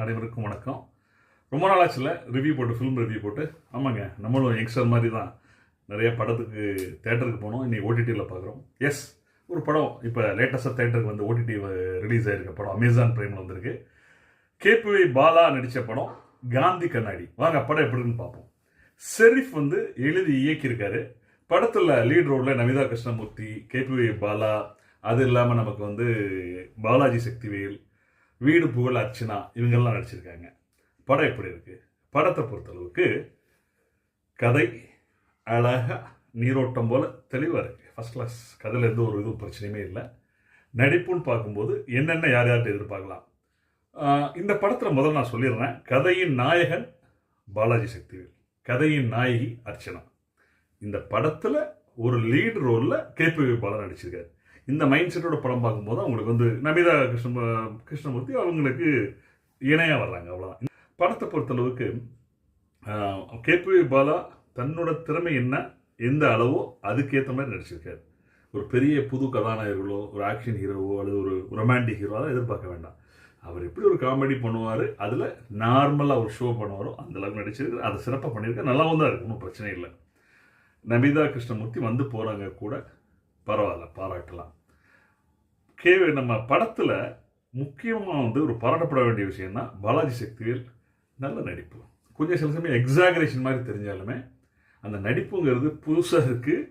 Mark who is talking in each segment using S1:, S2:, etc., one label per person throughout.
S1: அனைவருக்கும் வணக்கம். ரொம்ப நாளாச்சுல ரிவ்யூ போட்டு ஃபிலிம் ரிவ்யூ போட்டு. ஆமாங்க, நம்மளும் யங்ஸ்டர் மாதிரி தான் நிறைய படத்துக்கு தேட்டருக்கு போனோம். இன்றைக்கி ஓடிடியில் பார்க்குறோம். எஸ், ஒரு படம் இப்போ லேட்டஸ்ட்டாக தேட்டருக்கு வந்து ஓடிடி ரிலீஸ் ஆகிருக்க படம் அமேசான் பிரைமில் வந்திருக்கு. கேபி பாலா நடித்த படம் காந்தி கண்ணாடி. வாங்க படம் எப்படின்னு பார்ப்போம். ஷெரீஃப் வந்து எழுதி இயக்கியிருக்காரு. படத்தில் லீட் ரோலில் நமிதா கிருஷ்ணமூர்த்தி, கேபி பாலா, அது இல்லாமல் நமக்கு வந்து பாலாஜி சக்திவேல், வீடு புகழ் அர்ச்சனா, இவங்கெல்லாம் நடிச்சிருக்காங்க. படம் எப்படி இருக்கு? படத்தை பொறுத்தளவுக்கு கதை அழகாக நீரோட்டம் போல தெளிவாக இருக்குது. ஃபர்ஸ்ட் கிளாஸ் கதையில் எந்த ஒரு இதுவும் பிரச்சனையுமே இல்லை. நடிப்புன்னு பார்க்கும்போது என்னென்ன யார் யார்கிட்ட எதிர்பார்க்கலாம். இந்த படத்தில் முதல்ல நான் சொல்லிடுறேன், கதையின் நாயகன் பாலாஜி சக்திவேல், கதையின் நாயகி அர்ச்சனா. இந்த படத்தில் ஒரு லீட் ரோலில் கேபி பாலா நடிச்சிருக்காரு. இந்த மைண்ட் செட்டோட படம் பார்க்கும்போது அவங்களுக்கு வந்து நமிதா கிருஷ்ணமூர்த்தி அவங்களுக்கு இணையாக வர்றாங்க. அவ்வளோதான். படத்தை பொறுத்தளவுக்கு கேபி பாலா தன்னோட திறமை என்ன, எந்த அளவோ அதுக்கேற்ற மாதிரி நடிச்சிருக்காரு. ஒரு பெரிய புது கதாநாயகர்களோ, ஒரு ஆக்ஷன் ஹீரோவோ அல்லது ஒரு ரொமான்டிக் ஹீரோ அதை எதிர்பார்க்க வேண்டாம். அவர் எப்படி ஒரு காமெடி பண்ணுவார், அதில் நார்மலாக ஒரு ஷோ பண்ணுவாரோ அந்த அளவுக்கு நடிச்சிருக்கு. அதை சிறப்பாக பண்ணியிருக்காரு. நல்லாவும் தான் இருக்குது, ஒன்றும் பிரச்சனை இல்லை. நமிதா கிருஷ்ணமூர்த்தி வந்து போகிறாங்க கூட, பரவாயில்ல, பாராட்டலாம். நம்ம படத்தில் முக்கியமாக வந்து ஒரு பாராட்டப்பட வேண்டிய விஷயம்னா பாலாஜி சக்திவேல் நல்ல நடிப்பு. கொஞ்சம் சில சமயம் எக்ஸாகரேஷன் மாதிரி தெரிஞ்சாலுமே அந்த நடிப்புங்கிறது புதுசாக இருக்குது,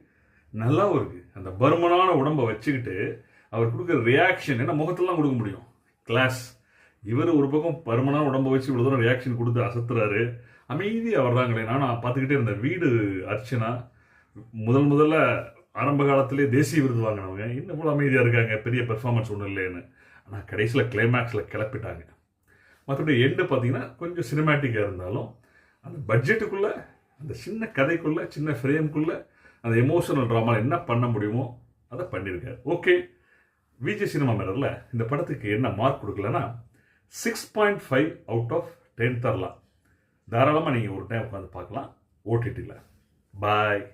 S1: நல்லாவும் இருக்குது. அந்த பருமனான உடம்பை வச்சுக்கிட்டு அவர் கொடுக்குற ரியாக்ஷன் என்ன முகத்திலாம் கொடுக்க முடியும், கிளாஸ். இவர் ஒரு பக்கம் பருமனான உடம்பை வச்சு இவ்வளோ தூரம் ரியாக்ஷன் கொடுத்து அசத்துறாரு. அமைதியாக வர்றாங்களே. நான் பார்த்துக்கிட்டே இருந்த வீடு அர்ச்சனா முதல்ல ஆரம்ப காலத்திலே தேசிய விருது வாங்கினவங்க இன்னும் கூட அமைதியாக இருக்காங்க, பெரிய பெர்ஃபார்மன்ஸ் ஒன்றும் இல்லைன்னு. ஆனால் கடைசியில் கிளைமேக்ஸில் கிளப்பிட்டாங்க. மற்றபடி எண்டு பார்த்தீங்கன்னா கொஞ்சம் சினிமேட்டிக்காக இருந்தாலும் அந்த பட்ஜெட்டுக்குள்ளே, அந்த சின்ன கதைக்குள்ளே, சின்ன ஃப்ரேம்குள்ளே அந்த எமோஷனல் ட்ராமா என்ன பண்ண முடியுமோ அதை பண்ணியிருக்காரு. ஓகே, விஜய் சினிமா மேரில் இந்த படத்துக்கு என்ன மார்க் கொடுக்கலன்னா 6.5 அவுட் ஆஃப் 10 தரலாம். தாராளமாக நீங்கள் ஒரு டைம் உட்காந்து பார்க்கலாம் ஓடிடியில். பாய்.